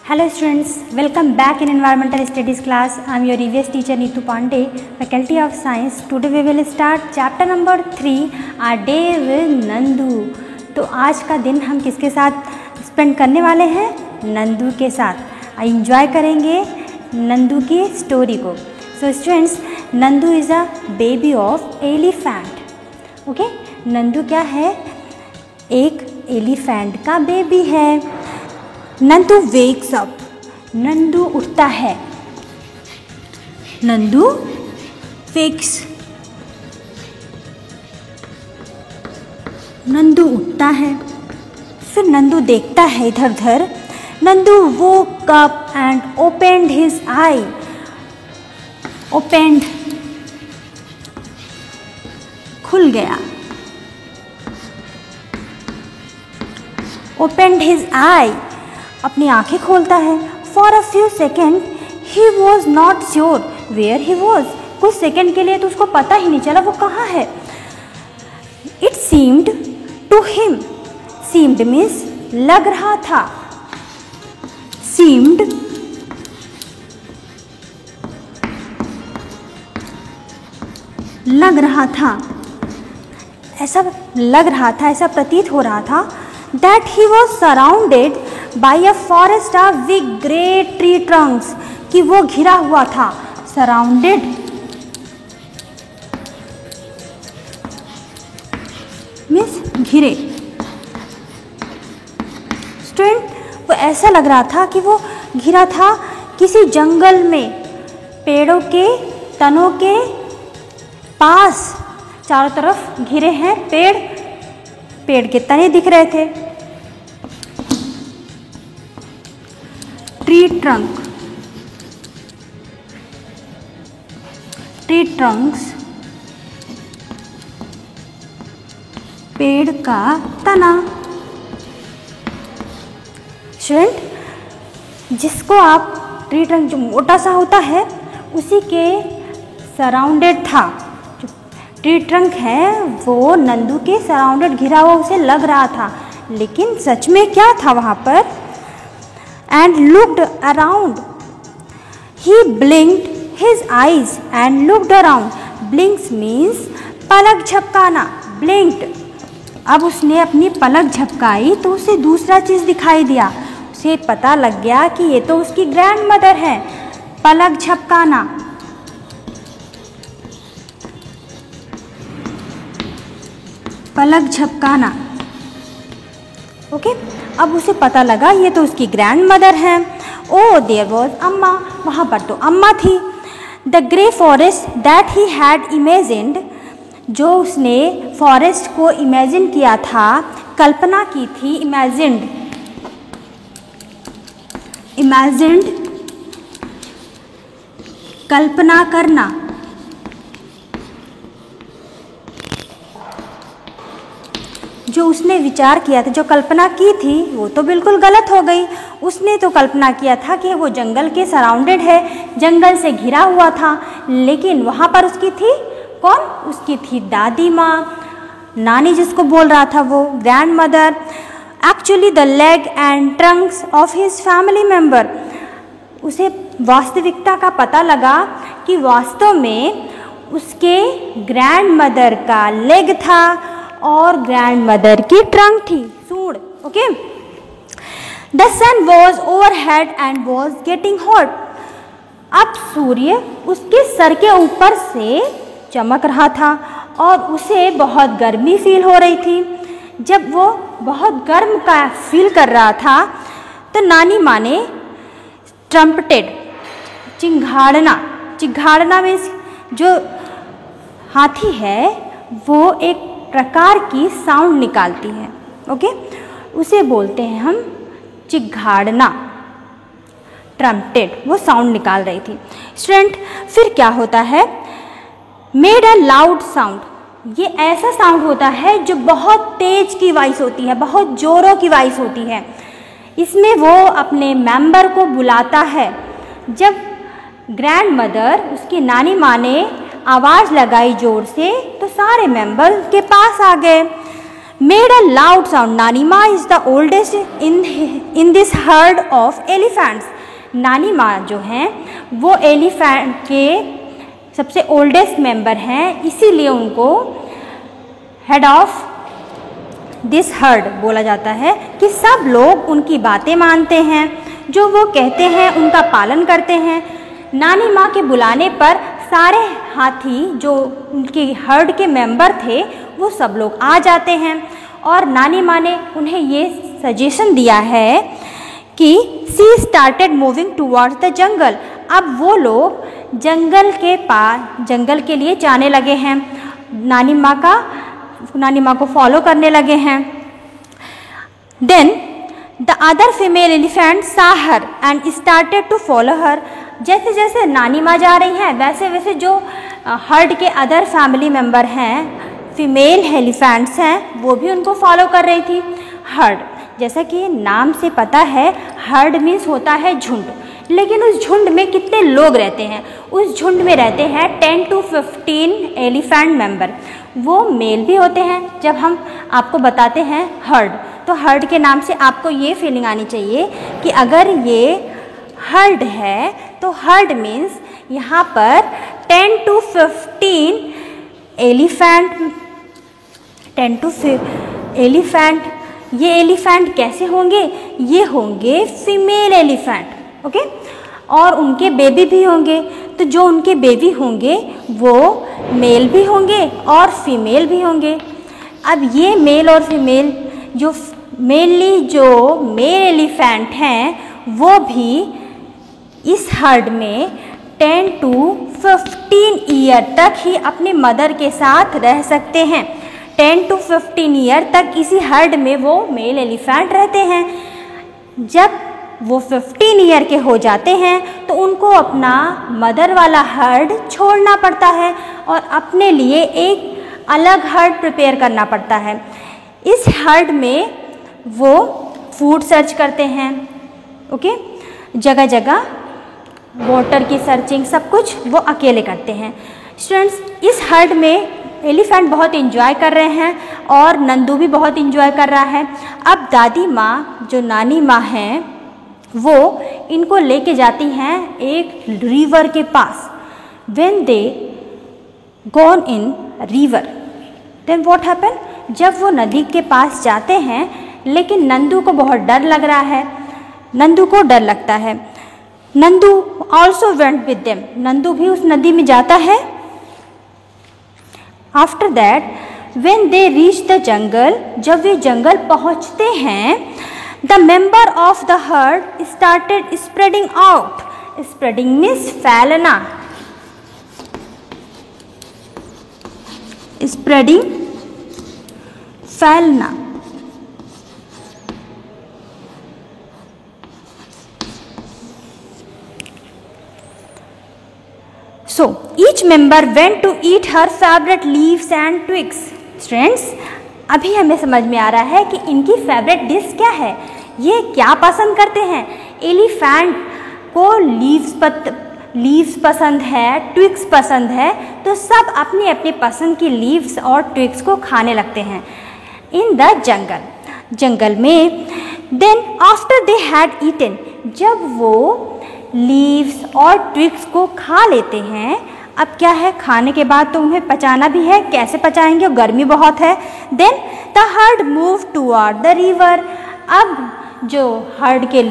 Hello students, welcome back in Environmental Studies class. I am your EVS teacher Neetu Pandey, Faculty of Science. Today we will start chapter number 3, A Day with Nandu. तो आज का दिन हम किसके साथ spend करने वाले हैं? नंदू के साथ। एंजॉय करेंगे नंदू की स्टोरी को। So students, Nandu is a baby of elephant. Okay, Nandu क्या है? एक एलिफेंट का बेबी है। नंदू वेक्स अप, नंदू उठता है। नंदू वेक्स, नंदू उठता है। फिर नंदू देखता है इधर उधर। Nandu woke up and opened his eye. Opened, खुल गया। ओपनड हिज आई, अपनी आंखें खोलता है। For a few second he was not sure where he was. कुछ सेकेंड के लिए तो उसको पता ही नहीं चला वो कहाँ है। It seemed to him, seemed means लग रहा था। सीम्ड, लग रहा था, ऐसा लग रहा था, ऐसा प्रतीत हो रहा था that he was surrounded by a forest of big great tree trunks, कि वो घिरा हुआ था। surrounded means घिरे। स्टूडेंट, वो ऐसा लग रहा था कि वो घिरा था किसी जंगल में, पेड़ों के तनों के पास। चारों तरफ घिरे हैं पेड़, पेड़ के तने दिख रहे थे। ट्री ट्रंक, ट्री ट्रंक्स, पेड़ का तना। स्टूडेंट, जिसको आप ट्री ट्रंक जो मोटा सा होता है उसी के सराउंडेड था। जो ट्री ट्रंक है वो नंदू के सराउंडेड घिरा हुआ उसे लग रहा था, लेकिन सच में क्या था वहाँ पर? And looked around, he blinked his eyes and looked around. Blinks means पलक झपकाना। ब्लिंक्ड, अब उसने अपनी पलक झपकाई तो उसे दूसरा चीज़ दिखाई दिया। उसे पता लग गया कि ये तो उसकी ग्रैंड मदर है। पलक झपकाना, पलक झपकाना। ओके, अब उसे पता लगा ये तो उसकी ग्रैंड मदर है। ओ देयर वॉज अम्मा, वहाँ पर तो अम्मा थी। The grey forest that he had imagined, जो उसने फॉरेस्ट को इमेजिन किया था, कल्पना की थी। इमेजिन्ड, इमेजिन्ड कल्पना करना। जो उसने विचार किया था, जो कल्पना की थी, वो तो बिल्कुल गलत हो गई। उसने तो कल्पना किया था कि वो जंगल के सराउंडेड है, जंगल से घिरा हुआ था, लेकिन वहाँ पर उसकी थी कौन? उसकी थी दादी माँ, नानी जिसको बोल रहा था वो, grand mother. Actually the leg and Trunks of his family member. उसे वास्तविकता का पता लगा कि वास्तव में उसके ग्रैंड मदर का लेग था और ग्रैंड मदर की ट्रंक थी, सूंड। Okay, the sun was overhead and was getting hot. अब सूर्य उसके सर के ऊपर से चमक रहा था और उसे बहुत गर्मी फील हो रही थी। जब वो बहुत गर्म का फील कर रहा था तो नानी माँ ने ट्रम्पटेड, चिंघाड़ना, चिंघाड़ना मीन्स जो हाथी है वो एक प्रकार की साउंड निकालती है। ओके, उसे बोलते हैं हम चिघाड़ना। ट्रम्पटेड, वो साउंड निकाल रही थी। स्टूडेंट, फिर क्या होता है? Made a loud sound. ये ऐसा साउंड होता है जो बहुत तेज की वॉइस होती है, बहुत जोरों की वॉइस होती है। इसमें वो अपने मेंबर को बुलाता है। जब ग्रैंड मदर, उसकी नानी माँ ने आवाज़ लगाई जोर से तो सारे मेंबर के पास आ गए। made a loud sound. नानी माँ is the oldest in this herd of elephants. नानी माँ जो हैं वो एलिफेंट के सबसे ओल्डेस्ट मेंबर हैं, इसीलिए उनको हेड ऑफ दिस हर्ड बोला जाता है कि सब लोग उनकी बातें मानते हैं, जो वो कहते हैं उनका पालन करते हैं। नानी माँ के बुलाने पर सारे हाथी जो उनकी हर्ड के मेंबर थे वो सब लोग आ जाते हैं और नानी माँ ने उन्हें ये सजेशन दिया है कि she started moving towards the jungle. अब वो लोग जंगल के पास जंगल के लिए जाने लगे हैं, नानी माँ को फॉलो करने लगे हैं। Then the other female elephant saw her and started to follow her. जैसे जैसे नानी माँ जा रही हैं वैसे वैसे जो हर्ड के अदर फैमिली मेंबर हैं, फीमेल एलिफेंट्स हैं, वो भी उनको फॉलो कर रही थी। हर्ड, जैसा कि नाम से पता है, हर्ड मीन्स होता है झुंड, लेकिन उस झुंड में कितने लोग रहते हैं? उस झुंड में रहते हैं 10 to 15 एलिफेंट मेंबर। वो मेल भी होते हैं। जब हम आपको बताते हैं हर्ड, तो हर्ड के नाम से आपको ये फीलिंग आनी चाहिए कि अगर ये हर्ड है तो हर्ड मीन्स यहाँ पर 10 to 15 एलिफेंट, 10 to 15 एलिफेंट। ये एलिफेंट कैसे होंगे? ये होंगे फीमेल एलिफेंट, ओके, और उनके बेबी भी होंगे। तो जो उनके बेबी होंगे वो मेल भी होंगे और फीमेल भी होंगे। अब ये मेल और फीमेल जो मेनली जो मेल एलिफेंट हैं वो भी इस हर्ड में 10 to 15 ईयर तक ही अपनी मदर के साथ रह सकते हैं। 10 to 15 ईयर तक इसी हर्ड में वो मेल एलिफेंट रहते हैं। जब वो 15 ईयर के हो जाते हैं तो उनको अपना मदर वाला हर्ड छोड़ना पड़ता है और अपने लिए एक अलग हर्ड प्रिपेयर करना पड़ता है। इस हर्ड में वो फूड सर्च करते हैं, ओके, जगह जगह वाटर की सर्चिंग सब कुछ वो अकेले करते हैं। स्टूडेंट्स, इस हर्ड में एलिफेंट बहुत इंजॉय कर रहे हैं और नंदू भी बहुत इंजॉय कर रहा है। अब दादी माँ जो नानी माँ हैं वो इनको लेके जाती हैं एक रिवर के पास। When they gone in river then what happen? जब वो नदी के पास जाते हैं, लेकिन नंदू को बहुत डर लग रहा है, नंदू को डर लगता है। Nandu also went with them, Nandu भी उस नदी में जाता है। After that when they reach the jungle, जब वे जंगल पहुंचते हैं, the member of the heard started spreading out. Spreading means फैलना, स्प्रेडिंग फैलना। So each member went to eat her favorite leaves and twigs. Friends, अभी हमें समझ में आ रहा है कि इनकी फेवरेट डिश क्या है, ये क्या पसंद करते हैं। एलिफेंट को लीव्स पसंद है, ट्विग्स पसंद है, तो सब अपनी अपनी पसंद की लीव्स और ट्विग्स को खाने लगते हैं इन द जंगल में। Then after they had eaten, जब वो लीव्स और ट्विग्स को खा लेते हैं, अब क्या है, खाने के बाद तो उन्हें पचाना भी है, कैसे पचाएंगे, गर्मी बहुत है। Then the herd move toward the river. अब जो हर्ड के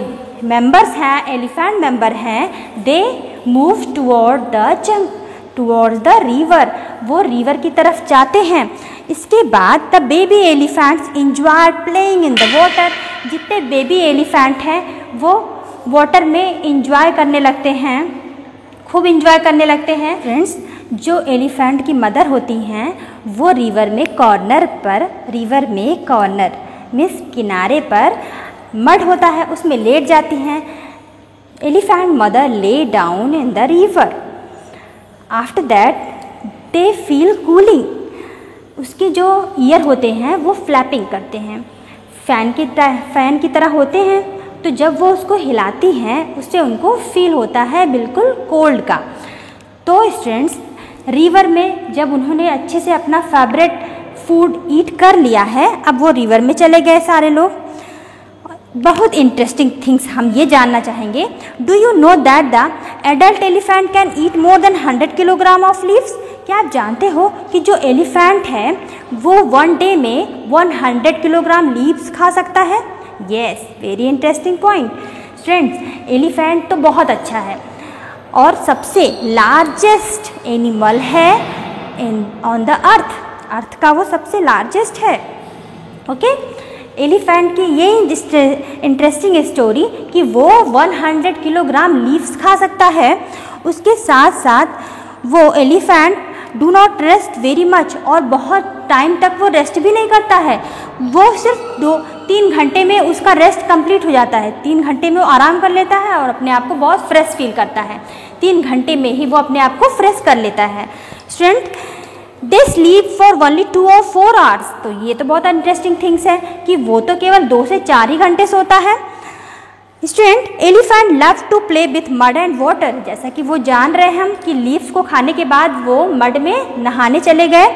मेंबर्स हैं, एलिफेंट मेंबर हैं, they move toward the river, वो रिवर की तरफ जाते हैं। इसके बाद the baby elephants enjoy playing in the water. जितने बेबी एलिफेंट हैं वो वाटर में इंजॉय करने लगते हैं, खूब इंजॉय करने लगते हैं। फ्रेंड्स, जो एलिफेंट की मदर होती हैं वो रिवर में कॉर्नर मीन्स किनारे पर मड होता है, उसमें लेट जाती हैं। Elephant mother lay down in the river. After that they feel cooling. उसके जो ईयर होते हैं वो फ्लैपिंग करते हैं, फैन की तरह होते हैं। तो जब वो उसको हिलाती हैं उससे उनको फील होता है बिल्कुल कोल्ड का। तो स्टूडेंट्स, रिवर में जब उन्होंने अच्छे से अपना फेवरेट फूड ईट कर लिया है, अब वो रिवर में चले गए सारे लोग। बहुत इंटरेस्टिंग थिंग्स हम ये जानना चाहेंगे। Do you know that the adult elephant can eat more than 100 kilogram of leaves? क्या आप जानते हो कि जो एलिफेंट है वो 1 डे में 100 किलोग्राम लीव्स खा सकता है? Yes, very interesting point. Friends, elephant तो बहुत अच्छा है और सबसे लार्जेस्ट एनिमल है ऑन द अर्थ का वो सबसे लार्जेस्ट है। ओके, एलिफेंट की ये इंटरेस्टिंग स्टोरी कि वो 100 किलोग्राम लीव्स खा सकता है। उसके साथ साथ वो elephant do not rest very much, और बहुत टाइम तक वो रेस्ट भी नहीं करता है। वो सिर्फ 2-3 घंटे में उसका रेस्ट कंप्लीट हो जाता है। 3 घंटे में वो आराम कर लेता है और अपने आप को बहुत फ्रेश फील करता है। 3 घंटे में ही वो अपने आप को फ्रेश कर लेता है। Student, they sleep for only 2 or 4 hours। तो ये तो बहुत इंटरेस्टिंग थिंग्स है कि वो तो केवल 2 से 4 ही घंटे सोता है। Student, elephant love to play with mud and water. जैसा कि वो जान रहे हैं हम कि लीव्स को खाने के बाद वो मड में नहाने चले गए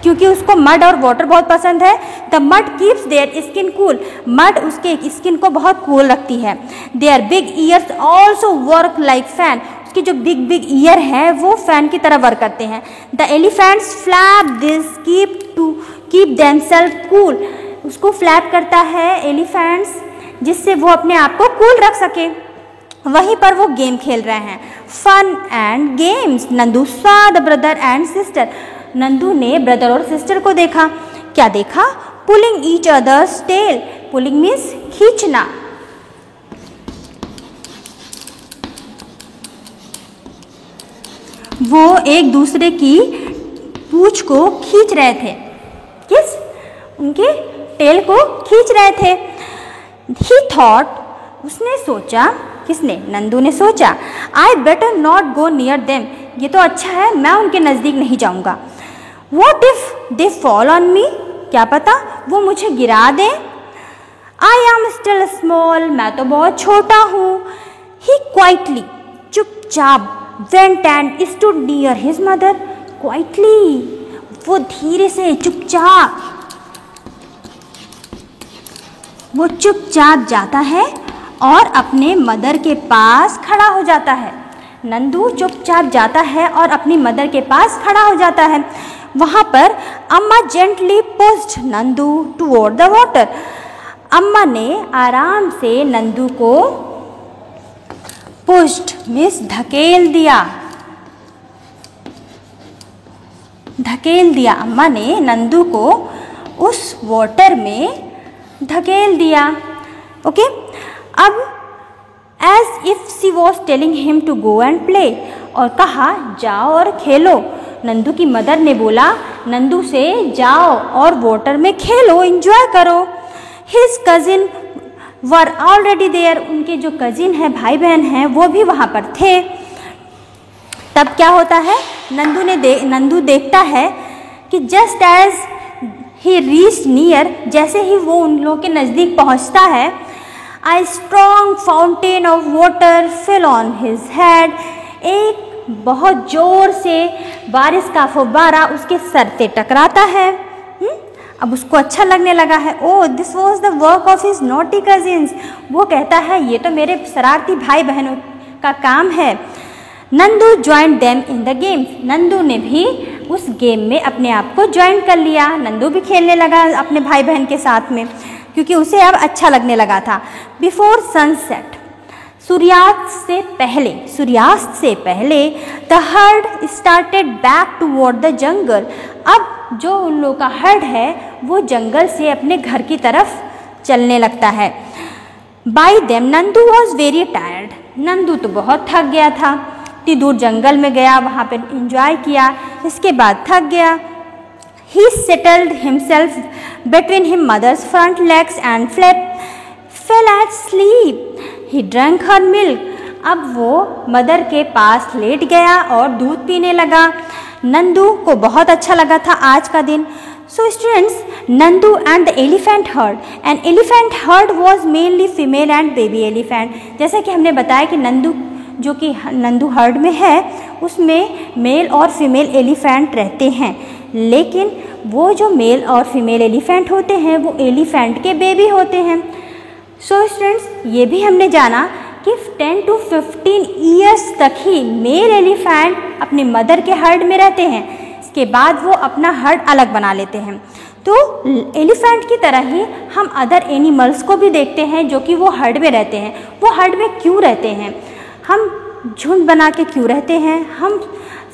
क्योंकि उसको मड और वाटर बहुत पसंद है। The mud keeps their skin cool. Mud उसके स्किन को बहुत कूल रखती है। Their big ears also work like fan. उसके जो बिग बिग ईयर है वो फैन की तरह वर्क करते हैं। The elephants flap this keep themself cool. उसको फ्लैप करता है एलिफेंट्स जिससे वो अपने आप को कूल रख सके। वहीं पर वो गेम खेल रहे हैं, fun and games. Nandu saw the brother and sister. Nandu ने ब्रदर और सिस्टर को देखा। क्या देखा? Pulling each others tail. Pulling means खींचना। वो एक दूसरे की पूंछ को खींच रहे थे। किस? उनके टेल को खींच रहे थे। ही थॉट, उसने सोचा। किसने? नंदू ने सोचा, I better not go near them. ये तो अच्छा है, मैं उनके नज़दीक नहीं जाऊंगा। What if they fall on me? क्या पता वो मुझे गिरा दें। I am still small. मैं तो बहुत छोटा हूँ। ही क्वाइटली, चुपचाप, went and stood near his mother quietly। वो धीरे से चुपचाप जाता है और अपने मदर के पास खड़ा हो जाता है। नंदू चुपचाप जाता है और अपनी मदर के पास खड़ा हो जाता है। वहाँ पर अम्मा gently pushed Nandu toward the water. अम्मा ने आराम से नंदू को पुश्ड मीन्स धकेल दिया। अम्मा ने नंदू को उस वाटर में धकेल दिया। ओके, अब as if she was telling him to go and play, और कहा जाओ और खेलो। नंदू की मदर ने बोला नंदू से जाओ और वाटर में खेलो, एंजॉय करो। His cousin were already there. उनके जो कजिन है, भाई बहन हैं, वो भी वहाँ पर थे। तब क्या होता है? नंदू देखता है कि just as he reach near, जैसे ही वो उन लोगों के नज़दीक पहुँचता है, a strong fountain of water fill on his head. एक बहुत जोर से बारिश का फव्वारा उसके सर से टकराता है। अब उसको अच्छा लगने लगा है। Oh, this was the work of his naughty cousins. वो कहता है ये तो मेरे शरारती भाई बहनों का काम है। Nandu join them in the game. Nandu ने भी उस गेम में अपने आप को ज्वाइन कर लिया। नंदू भी खेलने लगा अपने भाई बहन के साथ में क्योंकि उसे अब अच्छा लगने लगा था। बिफोर सनसेट, सूर्यास्त से पहले the heard started back toward the jungle. अब जो उन लोगों का हर्ड है वो जंगल से अपने घर की तरफ चलने लगता है। Bye them Nandu was very tired. Nandu तो बहुत थक गया था। इतनी दूर जंगल में गया, वहाँ पे एंजॉय किया, इसके बाद थक गया। He settled himself between his mother's front legs and fell asleep. He drank her milk. अब वो मदर के पास लेट गया और दूध पीने लगा। नंदू को बहुत अच्छा लगा था आज का दिन। So students, Nandu and the elephant herd. An elephant herd was mainly female and baby elephant. जैसा कि हमने बताया कि नंदू जो कि नंदू हर्ड में है उसमें मेल और फीमेल एलिफेंट रहते हैं। लेकिन वो जो मेल और फीमेल एलिफेंट होते हैं वो एलिफेंट के बेबी होते हैं। सो स्टूडेंट्स, ये भी हमने जाना कि 10 to 15 ईयर्स तक ही मेल एलिफेंट अपनी मदर के हर्ड में रहते हैं, इसके बाद वो अपना हर्ड अलग बना लेते हैं। तो एलिफेंट की तरह ही हम अदर एनिमल्स को भी देखते हैं जो कि वो हर्ड में रहते हैं। वो हर्ड में क्यों रहते हैं, हम झुंड बना के क्यों रहते हैं, हम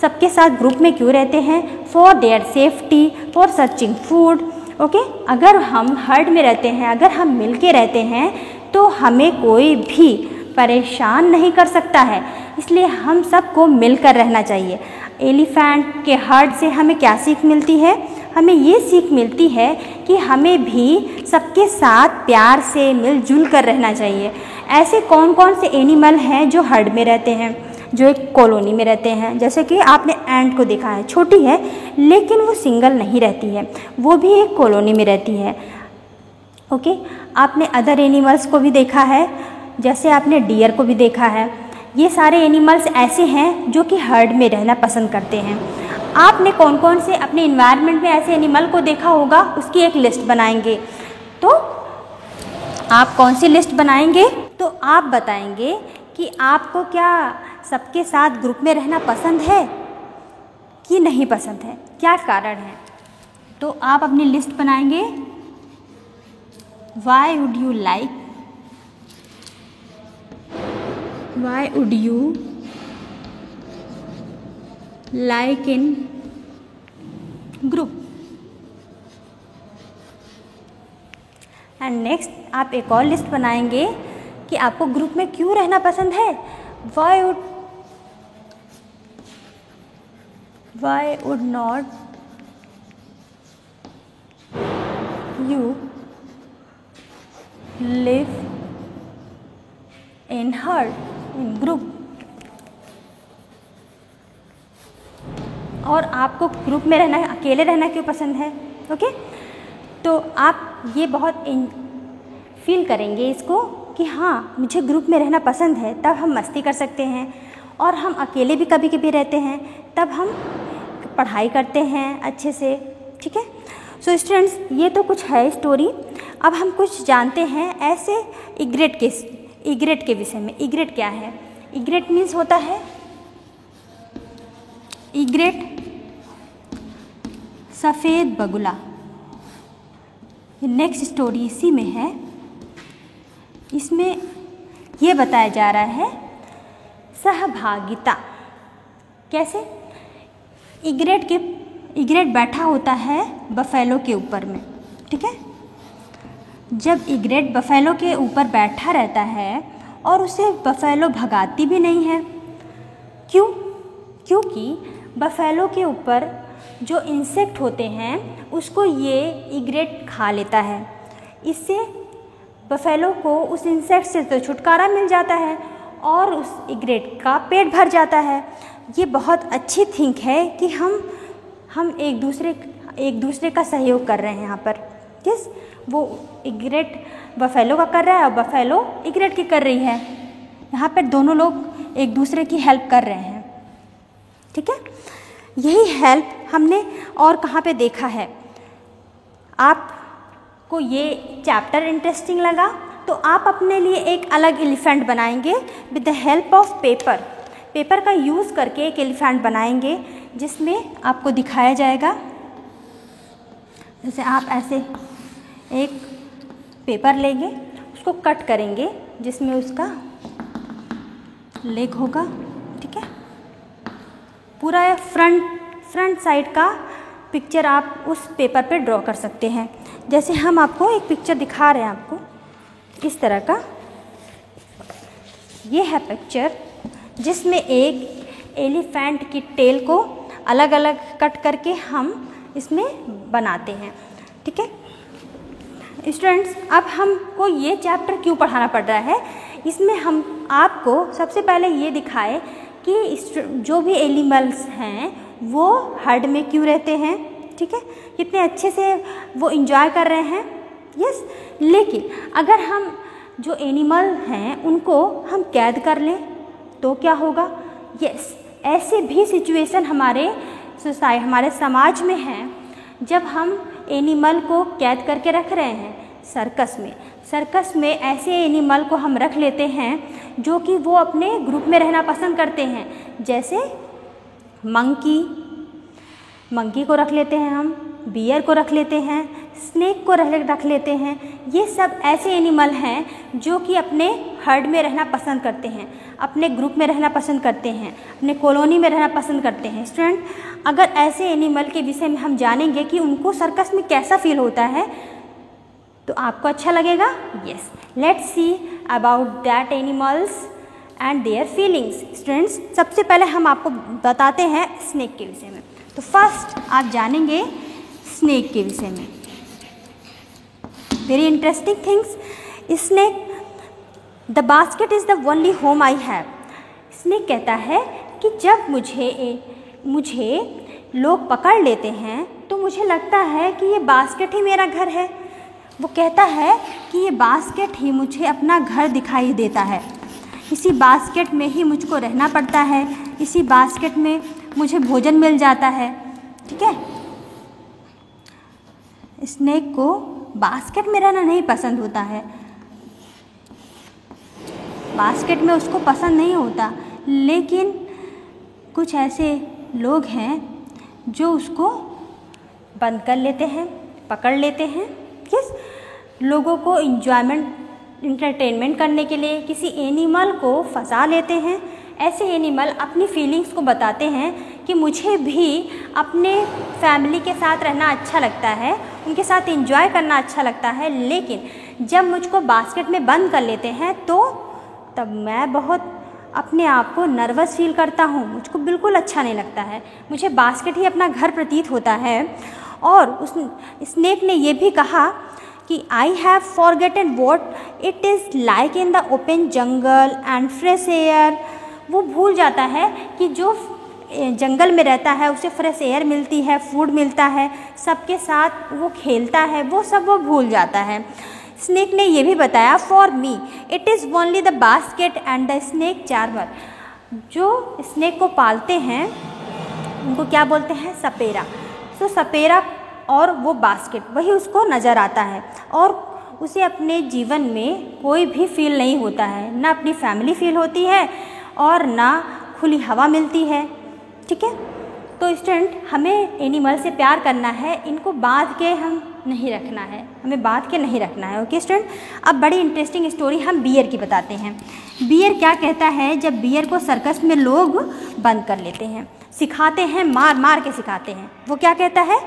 सबके साथ ग्रुप में क्यों रहते हैं? For their safety, for searching food. Okay, अगर हम हर्ड में रहते हैं, अगर हम मिल के रहते हैं तो हमें कोई भी परेशान नहीं कर सकता है, इसलिए हम सबको मिलकर रहना चाहिए। एलिफेंट के हर्ड से हमें क्या सीख मिलती है? हमें ये सीख मिलती है कि हमें भी सबके साथ प्यार से मिलजुल कर रहना चाहिए। ऐसे कौन कौन से एनिमल हैं जो हर्ड में रहते हैं, जो एक कॉलोनी में रहते हैं? जैसे कि आपने एंट को देखा है, छोटी है लेकिन वो सिंगल नहीं रहती है, वो भी एक कॉलोनी में रहती है। ओके, आपने अदर एनिमल्स को भी देखा है, जैसे आपने डियर को भी देखा है। ये सारे एनिमल्स ऐसे हैं जो कि हर्ड में रहना पसंद करते हैं। आपने कौन कौन से अपने इन्वायरमेंट में ऐसे एनिमल को देखा होगा, उसकी एक लिस्ट बनाएंगे। तो आप कौन सी लिस्ट बनाएंगे? तो आप बताएंगे कि आपको क्या सबके साथ ग्रुप में रहना पसंद है कि नहीं पसंद है, क्या कारण है? तो आप अपनी लिस्ट बनाएंगे। Why would you like in group. And next आप एक और लिस्ट बनाएंगे कि आपको ग्रुप में क्यों रहना पसंद है। Why would not you live in heard, in group. और आपको ग्रुप में रहना, अकेले रहना क्यों पसंद है? ओके, तो आप ये बहुत फील करेंगे इसको कि हाँ मुझे ग्रुप में रहना पसंद है, तब हम मस्ती कर सकते हैं। और हम अकेले भी कभी कभी रहते हैं, तब हम पढ़ाई करते हैं अच्छे से। ठीक है, सो स्टूडेंट्स, ये तो कुछ है स्टोरी। अब हम कुछ जानते हैं ऐसे इग्रेट के विषय में। इग्रेट क्या है? इग्रेट मीन्स होता है, इग्रेट सफ़ेद बगुला। नेक्स्ट स्टोरी इसी में है। इसमें ये बताया जा रहा है सहभागिता। कैसे? इग्रेट बैठा होता है बफेलो के ऊपर में। ठीक है, जब इग्रेट बफेलो के ऊपर बैठा रहता है और उसे बफेलो भगाती भी नहीं है। क्यों? क्योंकि बफेलो के ऊपर जो इंसेक्ट होते हैं उसको ये इग्रेट खा लेता है। इससे बफेलो को उस इंसेक्ट से तो छुटकारा मिल जाता है और उस इग्रेट का पेट भर जाता है। ये बहुत अच्छी थिंक है कि हम एक दूसरे का सहयोग कर रहे हैं यहाँ पर। किस? वो इग्रेट बफेलो का कर रहा है और बफेलो इग्रेट की कर रही है। यहाँ पर दोनों लोग एक दूसरे की हेल्प कर रहे हैं। ठीक है, यही हेल्प हमने और कहाँ पे देखा है? आपको ये चैप्टर इंटरेस्टिंग लगा तो आप अपने लिए एक अलग एलिफेंट बनाएंगे with the help of paper का यूज़ करके एक एलिफेंट बनाएंगे जिसमें आपको दिखाया जाएगा। जैसे आप ऐसे एक पेपर लेंगे, उसको कट करेंगे जिसमें उसका लेग होगा। ठीक है, पूरा फ्रंट साइड का पिक्चर आप उस पेपर पे ड्रॉ कर सकते हैं। जैसे हम आपको एक पिक्चर दिखा रहे हैं, आपको इस तरह का ये है पिक्चर, जिसमें एक एलिफेंट की टेल को अलग अलग कट करके हम इसमें बनाते हैं। ठीक है स्टूडेंट्स, अब हमको ये चैप्टर क्यों पढ़ाना पड़ रहा है? इसमें हम आपको सबसे पहले ये दिखाए कि जो भी एनिमल्स हैं वो हर्ड में क्यों रहते हैं। ठीक है, कितने अच्छे से वो इंजॉय कर रहे हैं। यस, लेकिन अगर हम जो एनिमल हैं उनको हम कैद कर लें तो क्या होगा? यस, ऐसे भी सिचुएशन हमारे सोसाइटी हमारे समाज में है, जब हम एनिमल को कैद करके रख रहे हैं सर्कस में ऐसे एनिमल को हम रख लेते हैं जो कि वो अपने ग्रुप में रहना पसंद करते हैं, जैसे मंकी को रख लेते हैं हम, बियर को रख लेते हैं, स्नेक को रख लेते हैं। ये सब ऐसे एनिमल हैं जो कि अपने हर्ड में रहना पसंद करते हैं, अपने ग्रुप में रहना पसंद करते हैं, अपने कॉलोनी में रहना पसंद करते हैं। स्टूडेंट, अगर ऐसे एनिमल के विषय में हम जानेंगे कि उनको सर्कस में कैसा फील होता है तो आपको अच्छा लगेगा। Yes, let's see about that animals and their feelings. Students, सबसे पहले हम आपको बताते हैं स्नेक के विषय में। तो फर्स्ट आप जानेंगे स्नेक के विषय में। Very interesting things. Snake, the basket is the only home I have. Snake कहता है कि जब मुझे लोग पकड़ लेते हैं तो मुझे लगता है कि ये बास्केट ही मेरा घर है। वो कहता है कि ये बास्केट ही मुझे अपना घर दिखाई देता है, इसी बास्केट में ही मुझको रहना पड़ता है, इसी बास्केट में मुझे भोजन मिल जाता है। ठीक है, स्नेक को बास्केट में रहना नहीं पसंद होता है, बास्केट में उसको पसंद नहीं होता, लेकिन कुछ ऐसे लोग हैं जो उसको बंद कर लेते हैं, पकड़ लेते हैं। किस लोगों को इंटरटेनमेंट करने के लिए किसी एनिमल को फंसा लेते हैं। ऐसे एनिमल अपनी फीलिंग्स को बताते हैं कि मुझे भी अपने फैमिली के साथ रहना अच्छा लगता है, उनके साथ एंजॉय करना अच्छा लगता है, लेकिन जब मुझको बास्केट में बंद कर लेते हैं तो तब मैं बहुत अपने आप को नर्वस फील करता हूँ, मुझको बिल्कुल अच्छा नहीं लगता है, मुझे बास्केट ही अपना घर प्रतीत होता है। और उस स्नेक ने ये भी कहा कि I have forgotten what it is like in the open jungle and fresh air. वो भूल जाता है कि जो जंगल में रहता है उसे फ्रेश एयर मिलती है, फूड मिलता है, सबके साथ वो खेलता है, वो सब वो भूल जाता है। स्नेक ने ये भी बताया, for me it is only the basket and the snake charmer. जो स्नेक को पालते हैं उनको क्या बोलते हैं? सपेरा। तो सपेरा और वो बास्केट वही उसको नज़र आता है, और उसे अपने जीवन में कोई भी फील नहीं होता है, ना अपनी फैमिली फील होती है और ना खुली हवा मिलती है। ठीक है, तो स्टूडेंट, हमें एनिमल से प्यार करना है, इनको बांध के हम नहीं रखना है, हमें बांध के नहीं रखना है। ओके स्टूडेंट, अब बड़ी इंटरेस्टिंग स्टोरी हम बियर की बताते हैं। बियर क्या कहता है जब बियर को सर्कस में लोग बंद कर लेते हैं, सिखाते हैं, मार मार के सिखाते हैं। वो क्या कहता है?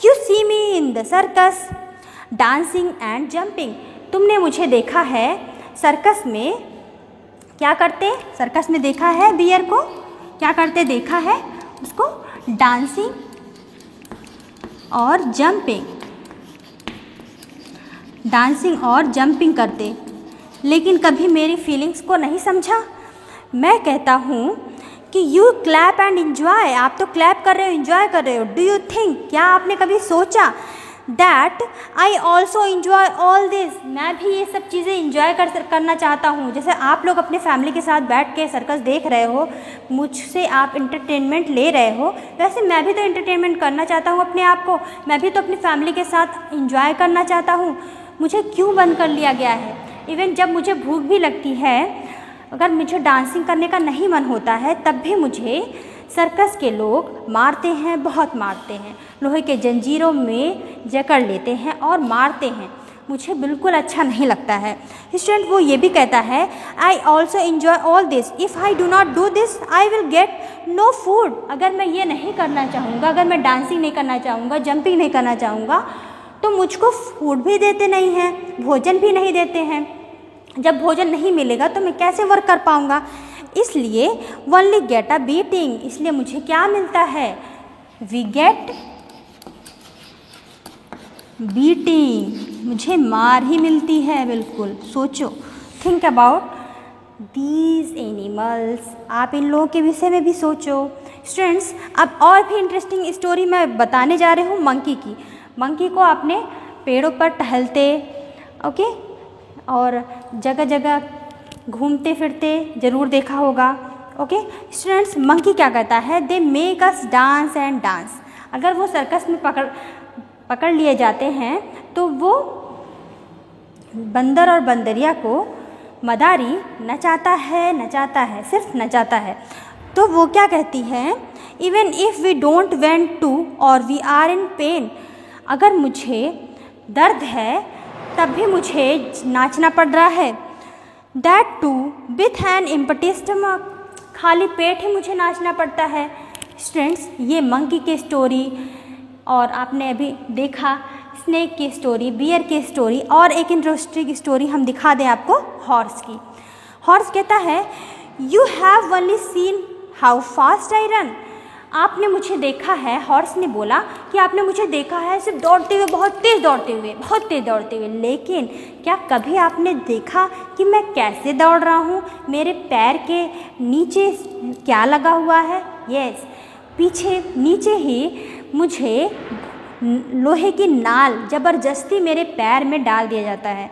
You see me in the circus dancing and jumping. तुमने मुझे देखा है सर्कस में, क्या करते? सर्कस में देखा है बियर को क्या करते देखा है? उसको डांसिंग और जंपिंग करते, लेकिन कभी मेरी फीलिंग्स को नहीं समझा। मैं कहता हूँ कि यू क्लैप एंड इंजॉय, आप तो क्लैप कर रहे हो, इंजॉय कर रहे हो। डू यू थिंक, क्या आपने कभी सोचा that I also enjoy all this, मैं भी ये सब चीज़ें इंजॉय करना चाहता हूँ। जैसे आप लोग अपने फैमिली के साथ बैठ के सर्कस देख रहे हो, मुझसे आप इंटरटेनमेंट ले रहे हो, वैसे मैं भी तो इंटरटेनमेंट करना चाहता हूँ अपने आप को, मैं भी तो अपनी फैमिली के साथ इंजॉय करना चाहता हूँ। मुझे क्यों बंद कर लिया गया है? इवन जब मुझे भूख भी लगती है, अगर मुझे डांसिंग करने का नहीं मन होता है, तब भी मुझे सर्कस के लोग मारते हैं, बहुत मारते हैं, लोहे के जंजीरों में जकड़ लेते हैं और मारते हैं। मुझे बिल्कुल अच्छा नहीं लगता है। स्टूडेंट, वो ये भी कहता है, I also enjoy all this, if I do not do this I will get no food. अगर मैं ये नहीं करना चाहूँगा, अगर मैं डांसिंग नहीं करना चाहूँगा, जंपिंग नहीं करना चाहूँगा, तो मुझको फूड भी देते नहीं हैं, भोजन भी नहीं देते हैं। जब भोजन नहीं मिलेगा तो मैं कैसे वर्क कर पाऊँगा? इसलिए ओनली गेट अ बीटिंग, इसलिए मुझे क्या मिलता है? वी गेट बीटिंग, मुझे मार ही मिलती है। बिल्कुल सोचो, थिंक अबाउट दीज एनिमल्स, आप इन लोगों के विषय में भी सोचो। स्टूडेंट्स, अब और भी इंटरेस्टिंग स्टोरी मैं बताने जा रही हूँ मंकी की। मंकी को आपने पेड़ों पर टहलते, ओके, और जगह जगह घूमते फिरते ज़रूर देखा होगा। ओके स्टूडेंट्स, मंकी क्या करता है, they make us dance and dance. अगर वो सर्कस में पकड़ लिए जाते हैं तो वो बंदर और बंदरिया को मदारी नचाता है, सिर्फ नचाता है। तो वो क्या कहती है, even if we don't want to or we are in pain, अगर मुझे दर्द है तब भी मुझे नाचना पड़ रहा है। That too with an empty stomach, खाली पेट ही मुझे नाचना पड़ता है। स्टूडेंट्स, ये मंकी की स्टोरी और आपने अभी देखा स्नेक की स्टोरी, बियर की स्टोरी, और एक इंटरेस्टिंग स्टोरी हम दिखा दें आपको हॉर्स की। हॉर्स कहता है, you have only seen how fast I run. आपने मुझे देखा है, हॉर्स ने बोला कि आपने मुझे देखा है सिर्फ दौड़ते हुए, बहुत तेज़ दौड़ते हुए, लेकिन क्या कभी आपने देखा कि मैं कैसे दौड़ रहा हूँ, मेरे पैर के नीचे क्या लगा हुआ है? यस, पीछे नीचे ही मुझे लोहे की नाल ज़बरदस्ती मेरे पैर में डाल दिया जाता है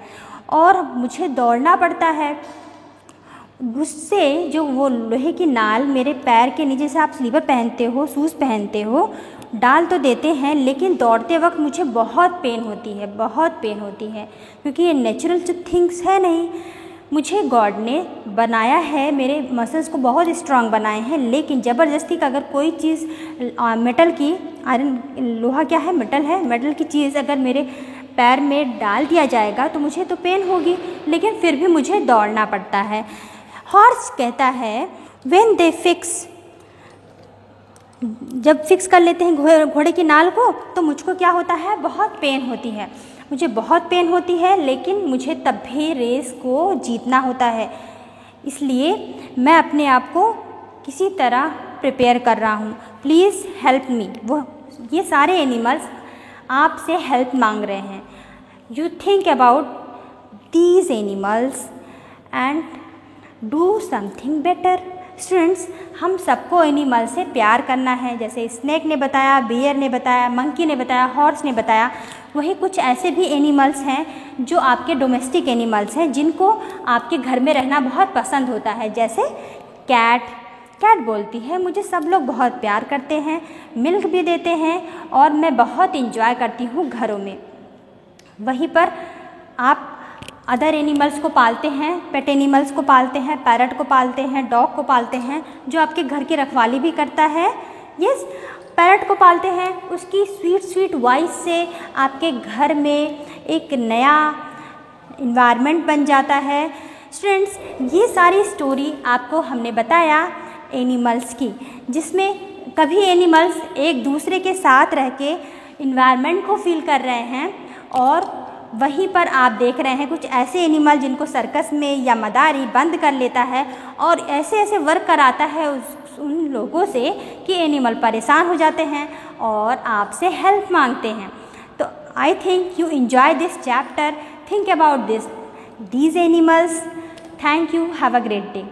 और मुझे दौड़ना पड़ता है। उससे जो वो लोहे की नाल मेरे पैर के नीचे से, आप स्लीपर पहनते हो, शूज़ पहनते हो, डाल तो देते हैं, लेकिन दौड़ते वक्त मुझे बहुत पेन होती है, क्योंकि ये नेचुरल थिंग्स है नहीं। मुझे गॉड ने बनाया है, मेरे मसल्स को बहुत स्ट्रांग बनाए हैं, लेकिन ज़बरदस्ती का अगर कोई चीज़ मेटल की, आयरन, लोहा क्या है, मेटल की चीज़ अगर मेरे पैर में डाल दिया जाएगा तो मुझे तो पेन होगी, लेकिन फिर भी मुझे दौड़ना पड़ता है। हॉर्स कहता है, व्हेन दे फिक्स, जब फिक्स कर लेते हैं घोड़े की नाल को, तो मुझको क्या होता है, बहुत पेन होती है, मुझे बहुत पेन होती है, लेकिन मुझे तब भी रेस को जीतना होता है। इसलिए मैं अपने आप को किसी तरह प्रिपेयर कर रहा हूँ, प्लीज़ हेल्प मी। ये सारे एनिमल्स आपसे हेल्प मांग रहे हैं। You think about these animals and do something better. Students, हम सबको एनिमल से प्यार करना है, जैसे स्नेक ने बताया, बियर ने बताया, मंकी ने बताया, हॉर्स ने बताया, वही कुछ ऐसे भी एनिमल्स हैं जो आपके डोमेस्टिक एनिमल्स हैं, जिनको आपके घर में रहना बहुत पसंद होता है। जैसे कैट बोलती है, मुझे सब लोग बहुत प्यार करते हैं, मिल्क भी देते हैं और मैं बहुत इंजॉय करती हूँ घरों में। वहीं पर आप अदर एनिमल्स को पालते हैं, पेट एनिमल्स को पालते हैं, पैरट को पालते हैं, डॉग को पालते हैं, जो आपके घर की रखवाली भी करता है। यस, पैरट को पालते हैं, उसकी स्वीट वॉइस से आपके घर में एक नया इन्वायरमेंट बन जाता है। स्टूडेंट्स, ये सारी स्टोरी आपको हमने बताया एनिमल्स की, जिसमें कभी एनिमल्स एक दूसरे के साथ रह के इन्वायरमेंट को फील कर रहे हैं, और वहीं पर आप देख रहे हैं कुछ ऐसे एनिमल जिनको सर्कस में या मदारी बंद कर लेता है और ऐसे वर्क कराता है उन लोगों से कि एनिमल परेशान हो जाते हैं और आपसे हेल्प मांगते हैं। तो I think you enjoy this chapter, think about these animals. Thank you, have a great day.